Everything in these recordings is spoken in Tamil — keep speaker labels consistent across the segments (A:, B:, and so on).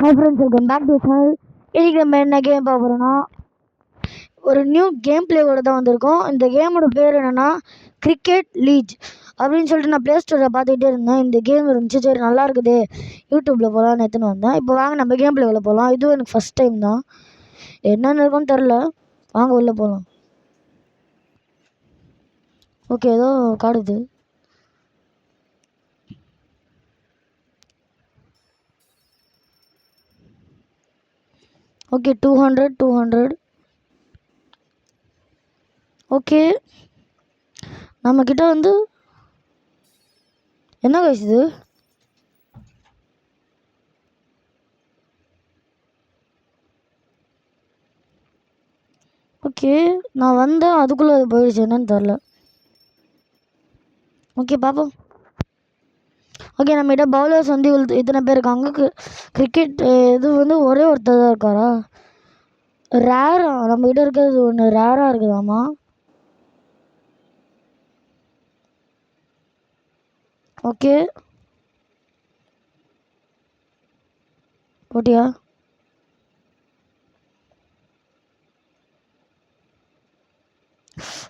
A: Hi friends, welcome back to channel. இன்றைக்கி நம்ம என்ன கேம் பார்க்க போகிறோன்னா, ஒரு நியூ கேம் பிளேவோட தான் வந்திருக்கோம். இந்த கேமோட பேர் என்னென்னா கிரிக்கெட் லீக் அப்படின்னு சொல்லிட்டு நான் ப்ளே ஸ்டோரில் பார்த்துக்கிட்டே இருந்தேன். இந்த கேம் இருந்துச்சு, சரி நல்லா இருக்குது, யூடியூப்பில் போகலான்னு எடுத்துன்னு வந்தேன். இப்போ வாங்க நம்ம கேம் பிளேவில் போகலாம். இதுவும் எனக்கு ஃபஸ்ட் டைம் தான், என்னென்ன இருக்குன்னு தெரில. வாங்க உள்ளே போகலாம். ஓகே, ஏதோ காடுது. ஓகே, 200. ஓகே, நம்மக்கிட்ட வந்து என்ன கைஸ் இது? ஓகே, நான் வந்தேன், அதுக்குள்ளே அது போயிடுச்சு, என்னன்னு தெரில. ஓகே, பார்ப்போம். ஓகே, நம்மகிட்ட பவுலர்ஸ் வந்து இத்தனை பேர் இருக்காங்க. கிரிக்கெட் இது வந்து ஒரே ஒருத்தர் தான் இருக்காரா? ரேரா நம்மகிட்ட இருக்கிறது ஒன்று ரேராக இருக்குதாம்மா. ஓகே, போட்டியா?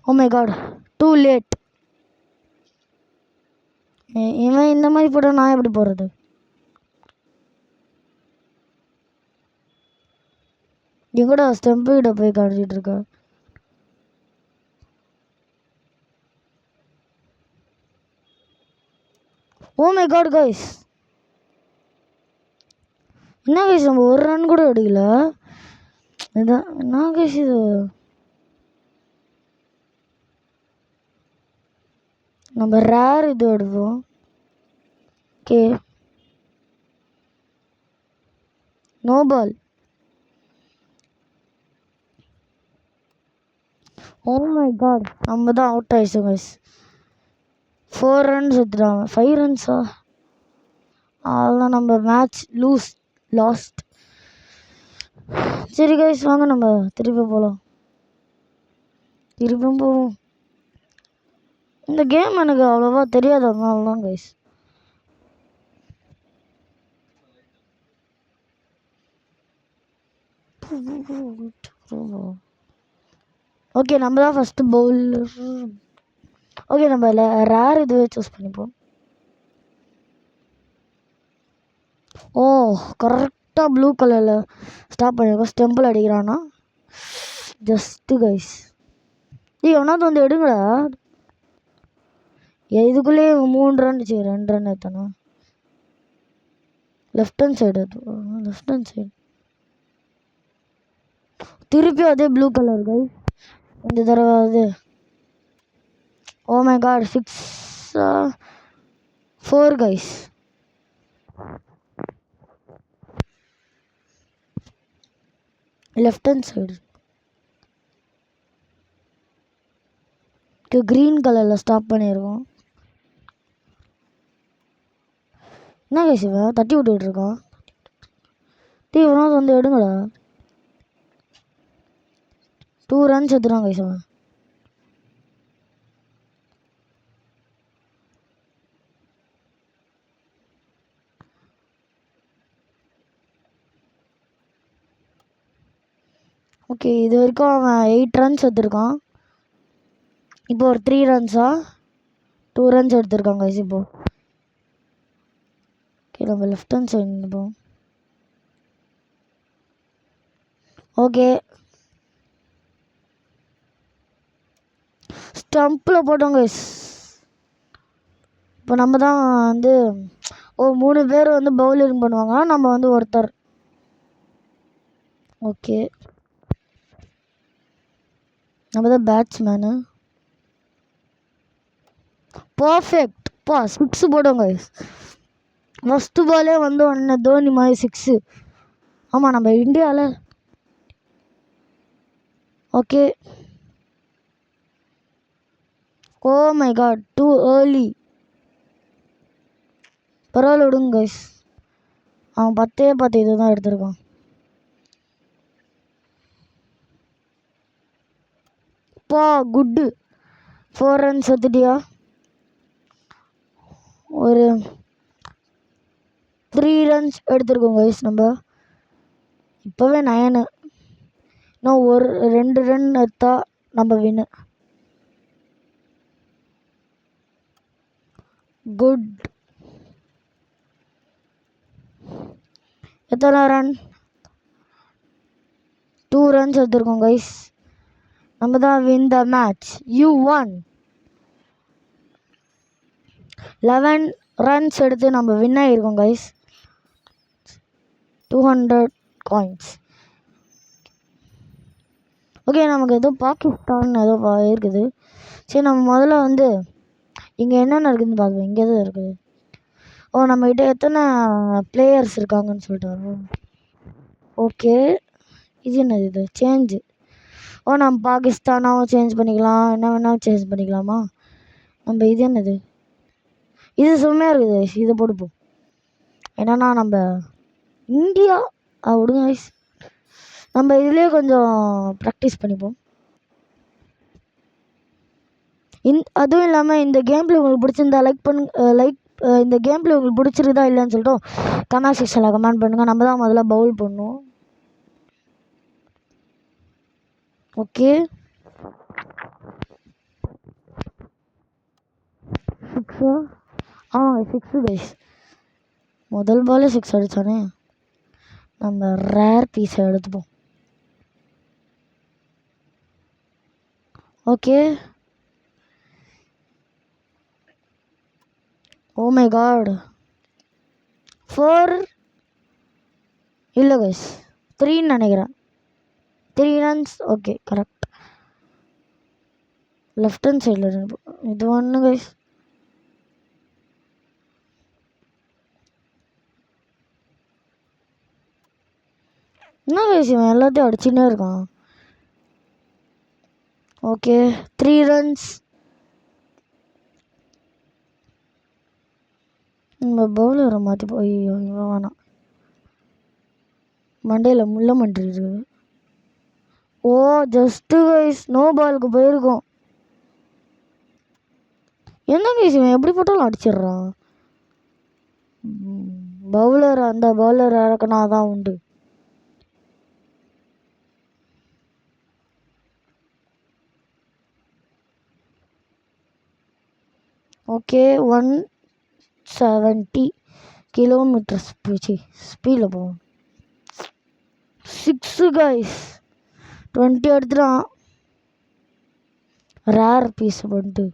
A: Oh my god, too late. இவன் இந்த மாதிரி போட்டால் நான் எப்படி போகிறது? எங்கூட ஸ்டெம்பு கிட்ட போய் காட்டிகிட்டு இருக்க. ஓ மை காட் கைஸ், என்ன கைஸ் நம்ம ஒரு ரன் கூட எடுக்கல. இதான் என்ன கைஸ் இது? நம்ம ரேர் இது எடுப்போம். Okay, no ball. Oh my god, நம்ம தான் அவுட் ஆயிடுச்சோம் கைஸ். 4 runs எடுத்துட்டாங்க. 5 runsா? அதெல்லாம் நம்ம மேட்ச் லாஸ்ட். சரி கைஸ், வாங்க நம்ம திருப்பி போகலாம். திருப்பியும் போவோம். இந்த கேம் எனக்கு அவ்வளோவா தெரியாது, அதனால தான் கைஸ். ஓகே, நம்ம தான் ஃபஸ்ட்டு பவுலர். ஓகே, நம்ம ரேர் இதுவே சூஸ் பண்ணிப்போம். ஓ, கரெக்டாக ப்ளூ கலரில் ஸ்டாப் பண்ணியிருக்கோம். ஸ்டெம்பிள் அடிக்கிறான்னா ஜஸ்ட்டு கைஸ். எவனாவது வந்து எடுங்கடா. இதுக்குள்ளேயே 3 ரன், 2 ரன் எடுத்தானா? Left hand side. திருப்பி அதே ப்ளூ கலர் கைஸ். இந்த தடவை அது oh my god 4 guys. Left hand side green கலரில் ஸ்டாப் பண்ணியிருக்கோம். என்ன கைஸ் இவன் தட்டி விட்டுக்கிட்டு இருக்கான்? இவனாவது வந்து எடுங்கடா. 2 runs எடுத்துறான் கைஸ் அவன். ஓகே, இது வரைக்கும் அவன் 8 runs எடுத்திருக்கான். இப்போ ஒரு 3 runsா 2 runs எடுத்திருக்கான் கைஸ் இப்போ. ஓகே, நம்ம லெஃப்ட் ஹேண்ட் சைடு நிற்போம். ஓகே, ஸ்டம்பில் போட்டோம் கைஸ். இப்போ நம்ம தான் வந்து 3 பேர் வந்து பவுலிங் பண்ணுவாங்க, நம்ம வந்து ஒருத்தர். ஓகே, நம்ம தான் பேட்ஸ்மேனு. பர்ஃபெக்ட் பா, 6 போட்டோம் கைஸ். ஃபஸ்ட்டு பாலே வந்து ஒன்று தோனி மாதிரி 6. ஆமாம், நம்ம இந்தியாவில். Okay, oh my god, too early. பரவாயில்ல விடுங்க கைஸ், அவன் 10 இது தான் எடுத்திருக்கான். பா, குட்டு. 4 runs எடுத்துட்டியா? ஒரு 3 runs எடுத்திருக்கோம் கைஸ் நம்ம. இப்போவே 9. இன்னும் ஒரு 2 ரன் எடுத்தா நம்ம வின்னு. குட். எத்தனை ரன்? 2 ரன்ஸ் எடுத்துருக்கோம் கைஸ். நம்ம தான் win the match. You one. 11 runs எடுத்து நம்ம வின் ஆகிருக்கோம் கைஸ். 200 காயின்ஸ். ஓகே, நமக்கு ஏதோ பாகிஸ்தான் ஏதோ இருக்குது. சரி, நம்ம முதல்ல வந்து இங்கே என்னென்ன இருக்குதுன்னு பார்க்குறோம். இங்கே எதுவும் இருக்குது. நம்மகிட்ட எத்தனை பிளேயர்ஸ் இருக்காங்கன்னு சொல்லிட்டு. ஓகே, இது என்னது? இது சேஞ்சு. நம்ம பாகிஸ்தானாவும் சேஞ்ச் பண்ணிக்கலாம், என்ன வேணாலும் சேஞ்ச் பண்ணிக்கலாமா? நம்ம இது என்னது? இது செம்மையாக இருக்குது. இதை போட்டுப்போம். என்னன்னா நம்ம இந்தியா விடுங்க கைஸ். நம்ம இதுலேயே கொஞ்சம் ப்ராக்டிஸ் பண்ணிப்போம். அதுவும் இல்லாமல் இந்த கேம் பிளே உங்களுக்கு பிடிச்சிருந்தா இந்த கேம் பிளே உங்களுக்கு பிடிச்சிருதா இல்லைன்னு சொல்லிட்டு கமெண்ட் செக்ஷனில் கமெண்ட் பண்ணுங்கள். நம்ம தான் முதல்ல பவுல் பண்ணணும். ஓகே, 6. ஆமாங்க, 6 கைஸ். முதல் பாலே 6 அடித்தானே. நம்ம ரேர் பீஸை எடுத்துப்போம். ஓகே. Oh my god. 4 இல்லை கைஸ், 3ன்னு நினைக்கிறேன். 3 runs. Okay, correct. Left hand சைடில் இது ஒன்று கைஸ். என்ன கைஸ், இவன் எல்லாத்தையும் அடிச்சுன்னே இருக்கான். Okay, 3 runs. நம்ம பவுலரை மாற்றி ஐயோ, இவன் வேணாம். மண்டையில் முள்ள மண்டி இருக்குது. ஓ, ஜஸ்ட்டு கைஸ், நோ பாலுக்கு போயிருக்கோம். என்ன கைஸ், இவன் எப்படி போட்டாலும் அடிச்சிடுறான். பவுலர் அந்த பவுலர் இறக்குனா தான் உண்டு. ஓகே, 170 கிலோமீட்டர் ஸ்பீடில் போவோம். 6 கைஸ். 20 எடுத்துட்டான். ரேர் பீஸ் பண்ணிட்டு.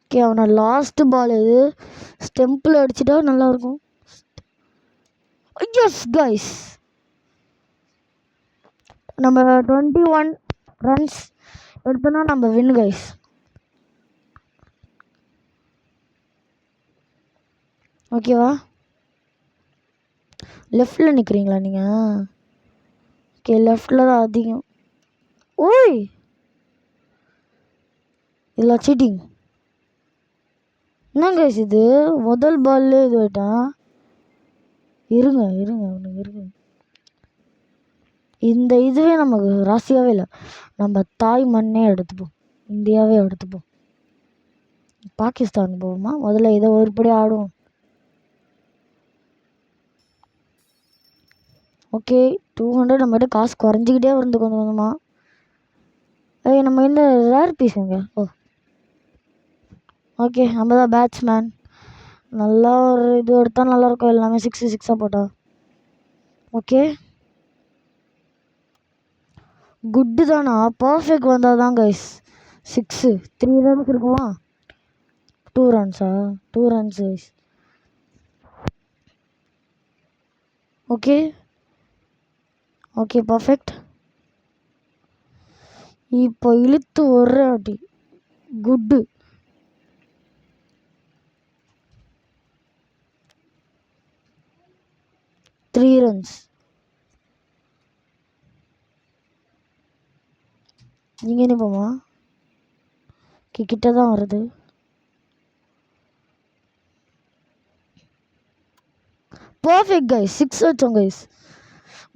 A: ஓகே, அவனை லாஸ்ட் பால் இது ஸ்டெம்பில் அடிச்சுட்டா நல்லாயிருக்கும். எஸ் கைஸ், நம்ம 21 ரன்ஸ் எடுத்தோன்னா நம்ம வின் கைஸ். ஓகேவா? லெஃப்டில் நிற்கிறீங்களா நீங்கள்? ஓகே, லெஃப்டில் தான் அதிகம். ஓய், இதில் சீட்டிங். என்ன கைஸ் இது? முதல் பால்லே இது ஆயிட்டான். இருங்க இருங்க. இந்த இதுவே நமக்கு ராசியாகவே இல்லை. நம்ம தாய் மண்ணே எடுத்துப்போம், இந்தியாவே எடுத்துப்போம். பாகிஸ்தான் போவோமா? முதல்ல இதை ஒருபடி ஆடுவோம். ஓகே, 200. நம்மகிட்ட காசு குறைஞ்சிக்கிட்டே வந்து கொஞ்சம் கொஞ்சமாக. நம்ம இந்த ரேர் பீஸுங்க. ஓகே, நம்ம தான் பேட்ஸ்மேன். நல்லா ஒரு இது எடுத்தால் நல்லாயிருக்கும். எல்லாமே 6 போட்டா. ஓகே, குட்டு தானா? பர்ஃபெக்ட் வந்தால் தான் கைஸ் 6. 3 ரன்ஸ் இருக்குமா? 2 ரன்ஸா? 2 ரன்ஸ் கைஸ். Okay, perfect. இப்போ இழுத்து ஒரு அடி. குட்டு. 3 ரன்ஸ். நீங்கள் என்ன போமா? கிட்ட தான் வருது. Perfect guys. 6 வச்சோம் கைஸ்.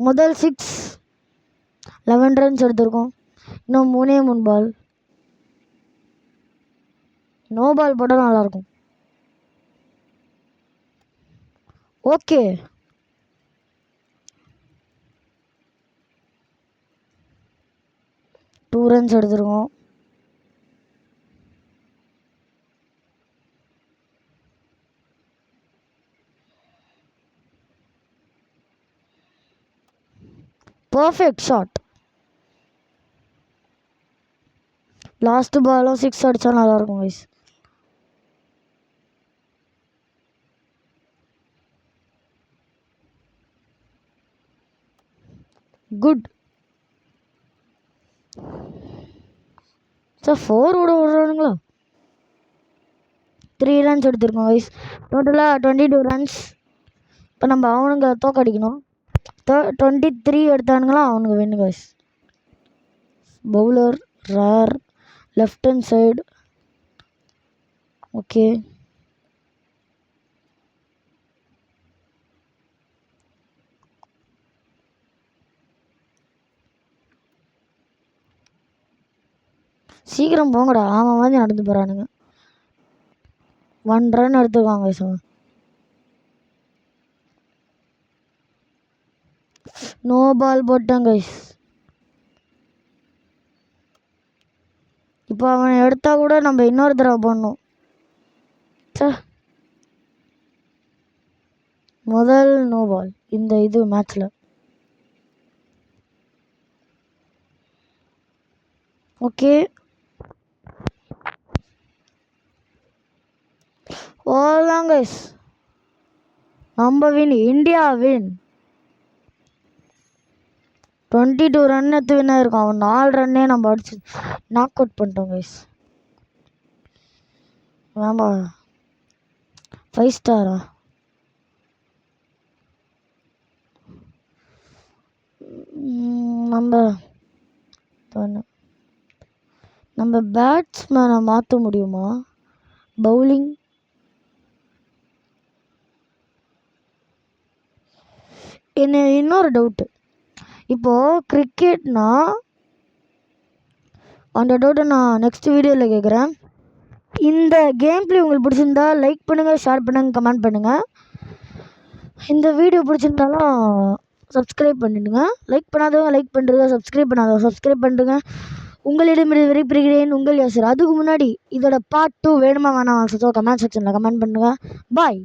A: முதல் 6 11 ரன்ஸ் எடுத்திருக்கோம். இன்னும் 3 பால். நோ பால் போட்டால் நல்லாயிருக்கும். ஓகே, runs எடுத்திருக்கோம். Perfect shot. லாஸ்ட் பாலும் 6 அடிச்சா நல்லா இருக்கும் கைஸ். குட். சார் 4 விடுறானுங்களா? 3 runs எடுத்திருக்கோம் கைஸ். டோட்டலாக 22 runs. இப்போ நம்ம அவனுங்க தோக்கடிக்கணும். 23 எடுத்தானுங்களா அவனுக்கு வேணும் guys. Bowler rare left hand side. Okay, சீக்கிரம் போங்கடா. ஆமாம் வந்து நடந்து போகிறானுங்க. 1 run எடுத்துருக்காங்க கைஸ். நோ பால் போட்டேன் கைஸ். இப்போ அவன் எடுத்தா கூட நம்ம இன்னொரு தடவை போடணும். முதல் நோ பால் இந்த இது மேட்ச்சில். ஓகே, ஓலாம் கைஸ். நம்ம வின், இந்தியா வின். 22 run எடுத்து வின் ஆயிருக்கும். அவன் 4 ரன்னே நம்ம அடிச்சு நாக் அவுட் பண்ணிட்டோம் கைஸ். ஆமா, 5 ஸ்டாரா? நம்ம பேட்ஸ்மேனை மாற்ற முடியுமா? பவுலிங் என்ன இன்னொரு டவுட்டு. இப்போது கிரிக்கெட்னா அந்த டவுட்டை நான் நெக்ஸ்ட் வீடியோவில் கேட்குறேன். இந்த கேம் பிளே உங்களுக்கு பிடிச்சிருந்தா லைக் பண்ணுங்கள், ஷேர் பண்ணுங்கள், கமெண்ட் பண்ணுங்கள். இந்த வீடியோ பிடிச்சிருந்தாலும் சப்ஸ்கிரைப் பண்ணிடுங்க. லைக் பண்ணாதவங்க லைக் பண்ணுறங்க, சப்ஸ்கிரைப் பண்ணாதவங்க சப்ஸ்கிரைப் பண்ணுறங்க. உங்களிடமிருந்து விடைபெறுகிறேன் உங்கள் யாசர். அதுக்கு முன்னாடி இதோட பார்ட் 2 வேணுமா வேணாம் கமெண்ட் செக்ஷனில் கமெண்ட் பண்ணுங்கள். பாய்.